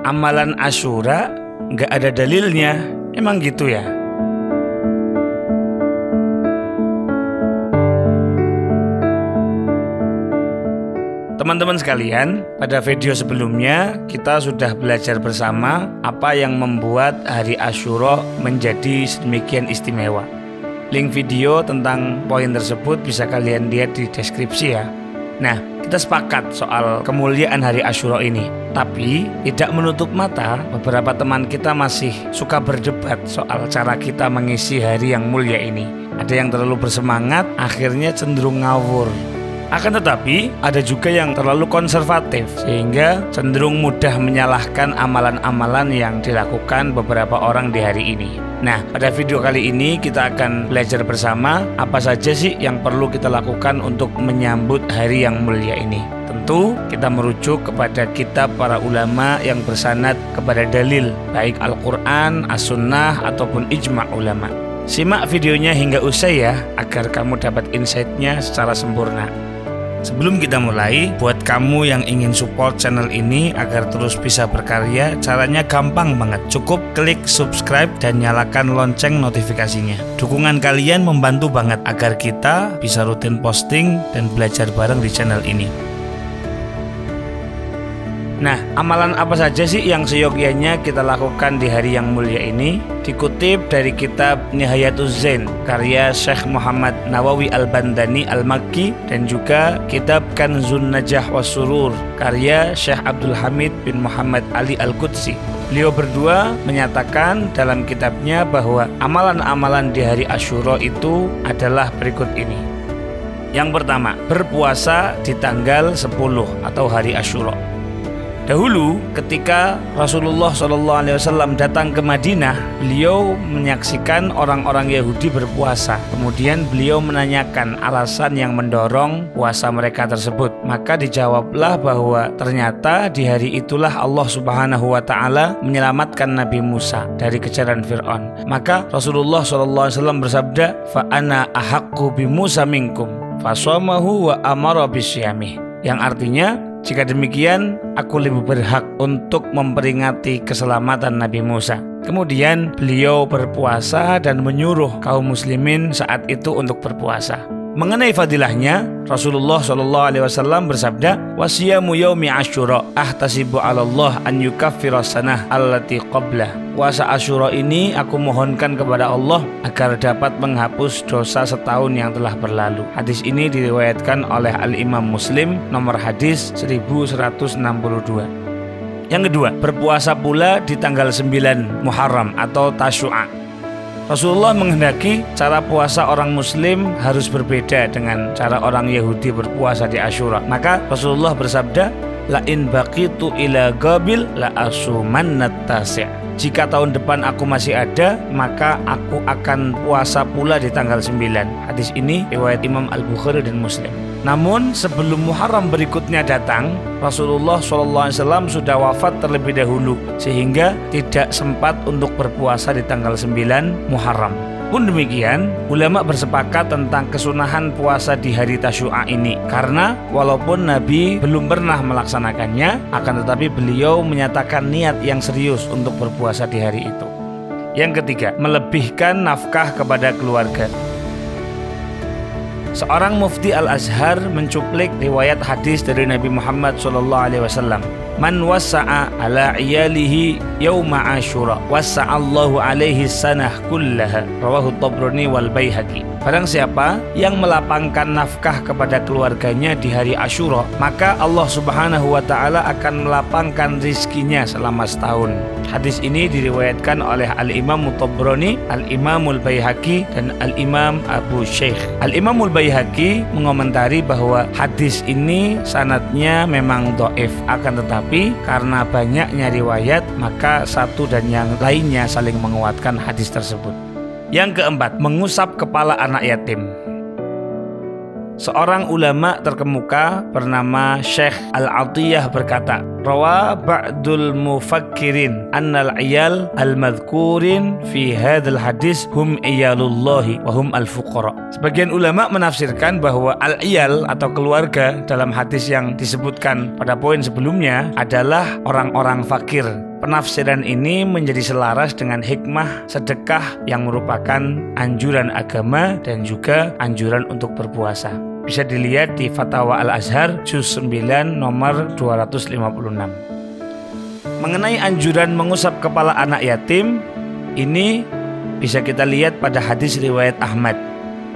amalan Asyura nggak ada dalilnya. Emang gitu ya? Teman-teman sekalian, pada video sebelumnya kita sudah belajar bersama apa yang membuat hari Asyura menjadi sedemikian istimewa. Link video tentang poin tersebut bisa kalian lihat di deskripsi ya. Nah, kita sepakat soal kemuliaan hari Asyura ini. Tapi tidak menutup mata, beberapa teman kita masih suka berdebat soal cara kita mengisi hari yang mulia ini. Ada yang terlalu bersemangat, akhirnya cenderung ngawur. Akan tetapi, ada juga yang terlalu konservatif, sehingga cenderung mudah menyalahkan amalan-amalan yang dilakukan beberapa orang di hari ini. Nah, pada video kali ini kita akan belajar bersama apa saja sih yang perlu kita lakukan untuk menyambut hari yang mulia ini. Tentu kita merujuk kepada kitab para ulama yang bersanad kepada dalil, baik Al-Quran, As-Sunnah, ataupun ijma' ulama. Simak videonya hingga usai ya, agar kamu dapat insight-nya secara sempurna. Sebelum kita mulai, buat kamu yang ingin support channel ini agar terus bisa berkarya, caranya gampang banget. Cukup klik subscribe dan nyalakan lonceng notifikasinya. Dukungan kalian membantu banget agar kita bisa rutin posting dan belajar bareng di channel ini. Nah, amalan apa saja sih yang seyogyanya kita lakukan di hari yang mulia ini? Dikutip dari kitab Nihayatuz Zain karya Syekh Muhammad Nawawi Al-Bandani Al-Makki dan juga kitab Kanzun Najah Wassurur karya Syekh Abdul Hamid bin Muhammad Ali Al-Qudsi. Beliau berdua menyatakan dalam kitabnya bahwa amalan-amalan di hari Asyura itu adalah berikut ini. Yang pertama, berpuasa di tanggal 10 atau hari Asyura. Dahulu ketika Rasulullah SAW datang ke Madinah, beliau menyaksikan orang-orang Yahudi berpuasa. Kemudian beliau menanyakan alasan yang mendorong puasa mereka tersebut. Maka dijawablah bahwa ternyata di hari itulah Allah Subhanahu wa Ta'ala menyelamatkan Nabi Musa dari kejaran Fir'aun. Maka Rasulullah SAW bersabda, "Fa ana ahaqqu bi Musa minkum, fasamahu wa amara bisyamih." Yang artinya, jika demikian, aku lebih berhak untuk memperingati keselamatan Nabi Musa. Kemudian beliau berpuasa dan menyuruh kaum muslimin saat itu untuk berpuasa. Mengenai fadilahnya, Rasulullah SAW bersabda, "Wasiyamu yaumi Asyura ahtasibu 'ala Allah an yukaffira sanah allati qablah." Puasa Asyura ini aku mohonkan kepada Allah agar dapat menghapus dosa setahun yang telah berlalu. Hadis ini diriwayatkan oleh Al-Imam Muslim, nomor hadis 1162. Yang kedua, berpuasa pula di tanggal 9 Muharram atau Tasyu'a. Rasulullah menghendaki cara puasa orang muslim harus berbeda dengan cara orang Yahudi berpuasa di Asyura. Maka Rasulullah bersabda, "La in baqitu ila qabil la asumannat tasi'." Jika tahun depan aku masih ada, maka aku akan puasa pula di tanggal 9. Hadis ini riwayat Imam Al-Bukhari dan Muslim. Namun sebelum Muharram berikutnya datang, Rasulullah SAW sudah wafat terlebih dahulu, sehingga tidak sempat untuk berpuasa di tanggal 9 Muharram. Pun demikian, ulama bersepakat tentang kesunahan puasa di hari Tasyu'a ini, karena walaupun Nabi belum pernah melaksanakannya, akan tetapi beliau menyatakan niat yang serius untuk berpuasa di hari itu. Yang ketiga, melebihkan nafkah kepada keluarga. Seorang mufti Al-Azhar mencuplik riwayat hadis dari Nabi Muhammad SAW. "Man wassa'a ala iyalihi yawma Asyura wassa'allahu alaihi sanah kullaha." Rawahu Tabrani wal Baihaqi. Barang siapa yang melapangkan nafkah kepada keluarganya di hari Asyura, maka Allah Subhanahu wa Ta'ala akan melapangkan rizkinya selama setahun. Hadis ini diriwayatkan oleh Al-Imam Tabrani, Al-Imamul Baihaqi, dan Al-Imam Abu Syekh. Al-Imamul Baihaqi mengomentari bahwa hadis ini sanadnya memang dhaif, akan tetapi karena banyaknya riwayat, maka satu dan yang lainnya saling menguatkan hadis tersebut. Yang keempat, mengusap kepala anak yatim. Seorang ulama terkemuka bernama Syekh Al-Atiyah berkata, rawa ba'dul mufakkirin annal iyal al-madhkurin fi hadzal hadis hum iyalullahi wa hum al-fuqara. Sebagian ulama menafsirkan bahwa al-iyal atau keluarga dalam hadis yang disebutkan pada poin sebelumnya adalah orang-orang fakir. Penafsiran ini menjadi selaras dengan hikmah sedekah yang merupakan anjuran agama dan juga anjuran untuk berpuasa. Bisa dilihat di Fatwa Al-Azhar juz 9 nomor 256. Mengenai anjuran mengusap kepala anak yatim, ini bisa kita lihat pada hadis riwayat Ahmad.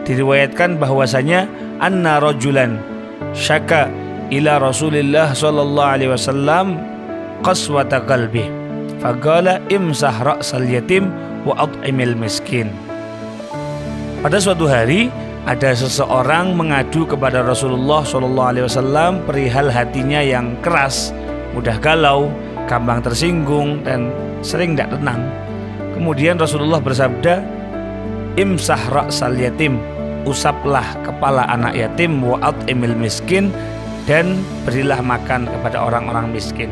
Diriwayatkan bahwasanya anna rajulan syaka ila Rasulillah sallallahu alaihi wasallam qaswata qalbi faqala imsah ra'sal yatim wa at'imil miskin. Pada suatu hari ada seseorang mengadu kepada Rasulullah SAW perihal hatinya yang keras, mudah galau, gampang tersinggung dan sering tidak tenang. Kemudian Rasulullah bersabda, imsah ra'sal yatim, usaplah kepala anak yatim, wa at'imil miskin, dan berilah makan kepada orang-orang miskin.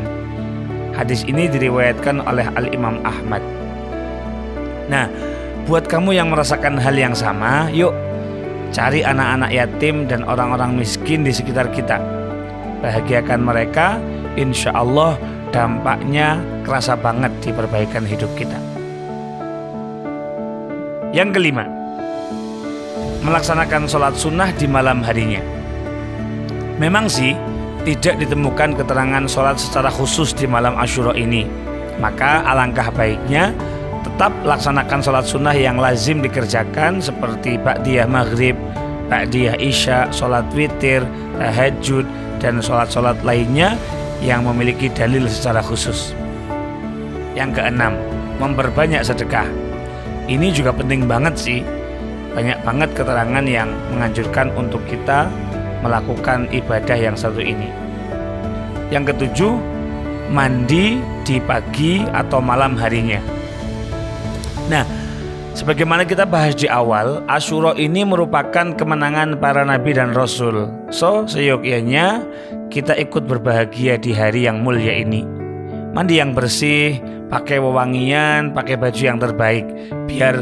Hadis ini diriwayatkan oleh Al-Imam Ahmad. Nah, buat kamu yang merasakan hal yang sama, yuk cari anak-anak yatim dan orang-orang miskin di sekitar kita. Bahagiakan mereka, insya Allah dampaknya kerasa banget di perbaikan hidup kita. Yang kelima, melaksanakan sholat sunnah di malam harinya. Memang sih tidak ditemukan keterangan sholat secara khusus di malam Asyura ini. Maka alangkah baiknya tetap laksanakan sholat sunnah yang lazim dikerjakan seperti ba'diyah maghrib, ba'diyah isya, sholat witir, tahajud, dan sholat-sholat lainnya yang memiliki dalil secara khusus. Yang keenam, memperbanyak sedekah. Ini juga penting banget sih. Banyak banget keterangan yang menganjurkan untuk kita melakukan ibadah yang satu ini. Yang ketujuh, mandi di pagi atau malam harinya. Nah, sebagaimana kita bahas di awal, Asyura ini merupakan kemenangan para nabi dan rasul. So, seyogyanya kita ikut berbahagia di hari yang mulia ini. Mandi yang bersih, pakai wewangian, pakai baju yang terbaik, biar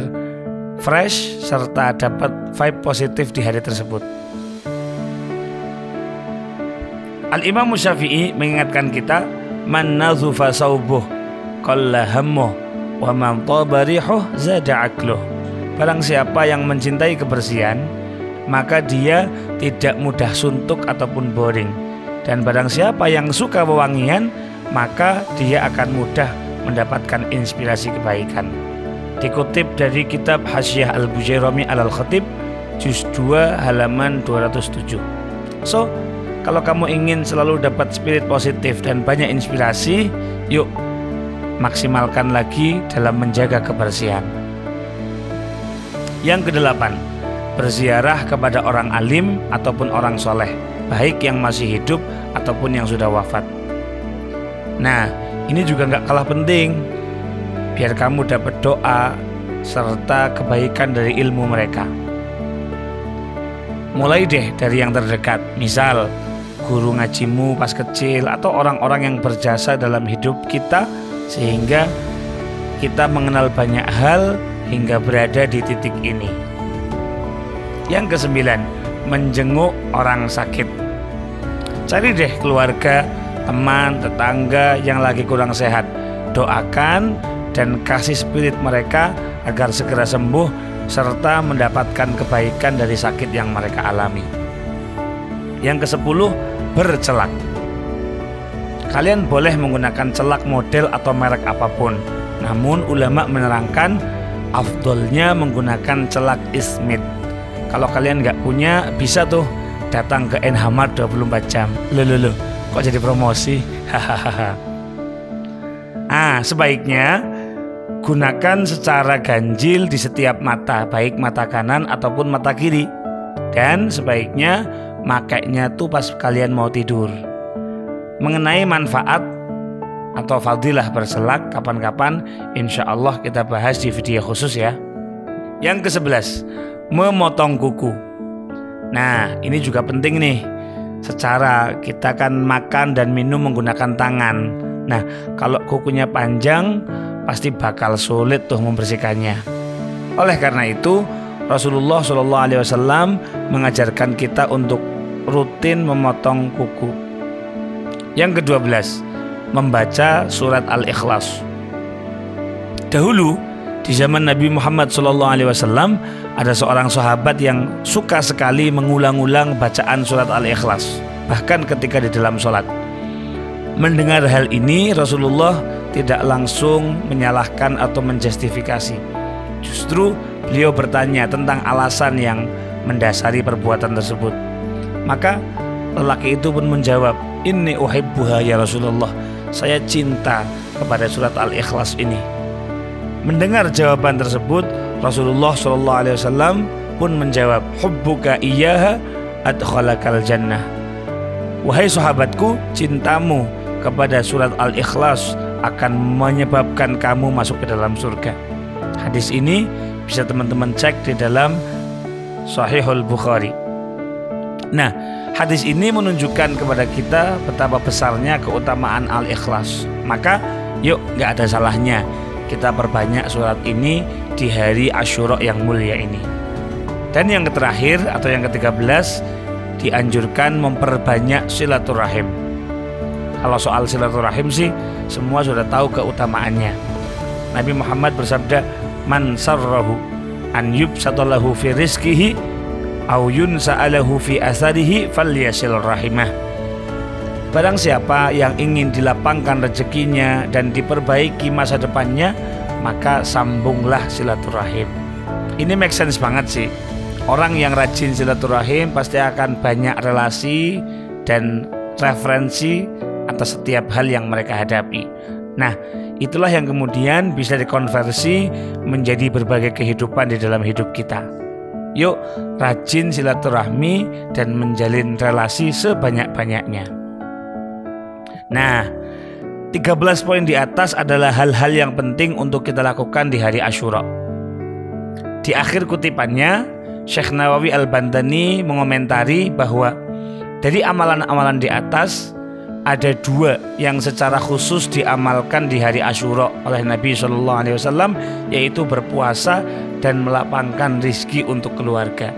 fresh serta dapat vibe positif di hari tersebut. Al-Imam Syafi'i mengingatkan kita, man nadhufa saubuh qalla hammuh wa man taba rihuh zada aqluh. Barang siapa yang mencintai kebersihan, maka dia tidak mudah suntuk ataupun boring. Dan barang siapa yang suka wewangian, maka dia akan mudah mendapatkan inspirasi kebaikan. Dikutip dari kitab Hasyiah Al-Bujairami Al-Khatib juz 2 halaman 207. So, kalau kamu ingin selalu dapat spirit positif dan banyak inspirasi, yuk maksimalkan lagi dalam menjaga kebersihan. Yang kedelapan, berziarah kepada orang alim ataupun orang soleh, baik yang masih hidup ataupun yang sudah wafat. Nah, ini juga gak kalah penting, biar kamu dapat doa serta kebaikan dari ilmu mereka. Mulai deh dari yang terdekat, misal guru ngajimu pas kecil atau orang-orang yang berjasa dalam hidup kita sehingga kita mengenal banyak hal hingga berada di titik ini. Yang kesembilan, menjenguk orang sakit. Cari deh keluarga, teman, tetangga yang lagi kurang sehat. Doakan dan kasih spirit mereka agar segera sembuh serta mendapatkan kebaikan dari sakit yang mereka alami. Yang kesepuluh, bercelak. Kalian boleh menggunakan celak model atau merek apapun. Namun ulama menerangkan afdolnya menggunakan celak Ismit. Kalau kalian nggak punya, bisa tuh datang ke Enhamar 24 jam. Loh, kok jadi promosi? Hahaha. Sebaiknya gunakan secara ganjil di setiap mata, baik mata kanan ataupun mata kiri. Dan sebaiknya makainya tuh pas kalian mau tidur. Mengenai manfaat atau fadilah berselak, kapan-kapan insya Allah kita bahas di video khusus ya. Yang ke-11, memotong kuku. Nah, ini juga penting nih. secara kita kan makan dan minum menggunakan tangan. Nah, kalau kukunya panjang pasti bakal sulit tuh membersihkannya. Oleh karena itu, Rasulullah SAW mengajarkan kita untuk rutin memotong kuku. Yang ke-12, membaca surat Al-Ikhlas. Dahulu di zaman Nabi Muhammad SAW ada seorang sahabat yang suka sekali mengulang-ulang bacaan surat Al-Ikhlas, bahkan ketika di dalam sholat. Mendengar hal ini, Rasulullah tidak langsung menyalahkan atau menjustifikasi. Justru beliau bertanya tentang alasan yang mendasari perbuatan tersebut. Maka lelaki itu pun menjawab, "Inni uhibbuha ya Rasulullah, saya cinta kepada surat Al-Ikhlas ini." Mendengar jawaban tersebut, Rasulullah SAW pun menjawab, "Hubbuka iyyaha adkhalakal jannah." Wahai sahabatku, cintamu kepada surat Al-Ikhlas akan menyebabkan kamu masuk ke dalam surga. Hadis ini bisa teman-teman cek di dalam Sahihul Bukhari. Nah, hadis ini menunjukkan kepada kita betapa besarnya keutamaan Al-Ikhlas. Maka yuk, gak ada salahnya kita perbanyak surat ini di hari Asyura yang mulia ini. Dan yang terakhir atau yang ke-13, dianjurkan memperbanyak silaturahim. Kalau soal silaturahim sih semua sudah tahu keutamaannya. Nabi Muhammad bersabda, "Man sarrahu an yubsatalahu fi rizqihi aw yunsa'alahu fi asarihi falyasil rahimah." Barang siapa yang ingin dilapangkan rezekinya dan diperbaiki masa depannya, maka sambunglah silaturahim. Ini make sense banget sih. Orang yang rajin silaturahim pasti akan banyak relasi dan referensi atas setiap hal yang mereka hadapi. Nah, itulah yang kemudian bisa dikonversi menjadi berbagai kehidupan di dalam hidup kita. Yuk, rajin silaturahmi dan menjalin relasi sebanyak-banyaknya. Nah, 13 poin di atas adalah hal-hal yang penting untuk kita lakukan di hari Asyura. Di akhir kutipannya, Syekh Nawawi Al-Bandani mengomentari bahwa dari amalan-amalan di atas ada 2 yang secara khusus diamalkan di hari Asyura oleh Nabi SAW, yaitu berpuasa dan melapangkan rizki untuk keluarga.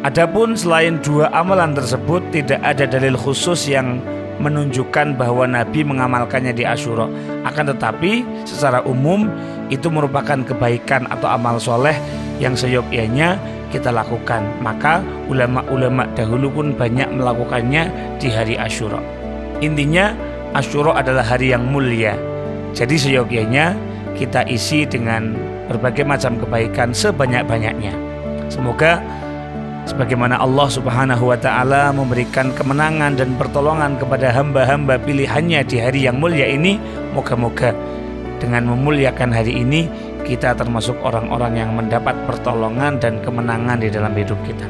Adapun selain 2 amalan tersebut, tidak ada dalil khusus yang menunjukkan bahwa Nabi mengamalkannya di Asyura. Akan tetapi secara umum itu merupakan kebaikan atau amal soleh yang seyogyanya kita lakukan. Maka ulama-ulama dahulu pun banyak melakukannya di hari Asyura. Intinya Asyura adalah hari yang mulia. Jadi seyogyanya kita isi dengan berbagai macam kebaikan sebanyak-banyaknya. Semoga sebagaimana Allah Subhanahu wa ta'ala memberikan kemenangan dan pertolongan kepada hamba-hamba pilihannya di hari yang mulia ini, moga-moga dengan memuliakan hari ini kita termasuk orang-orang yang mendapat pertolongan dan kemenangan di dalam hidup kita.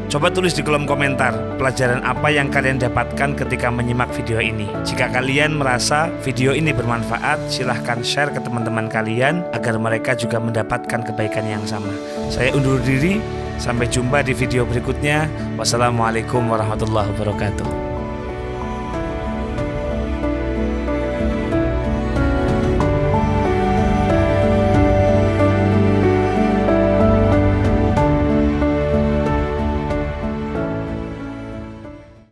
Coba tulis di kolom komentar pelajaran apa yang kalian dapatkan ketika menyimak video ini. Jika kalian merasa video ini bermanfaat, silahkan share ke teman-teman kalian agar mereka juga mendapatkan kebaikan yang sama. Saya undur diri, sampai jumpa di video berikutnya. Wassalamualaikum warahmatullahi wabarakatuh.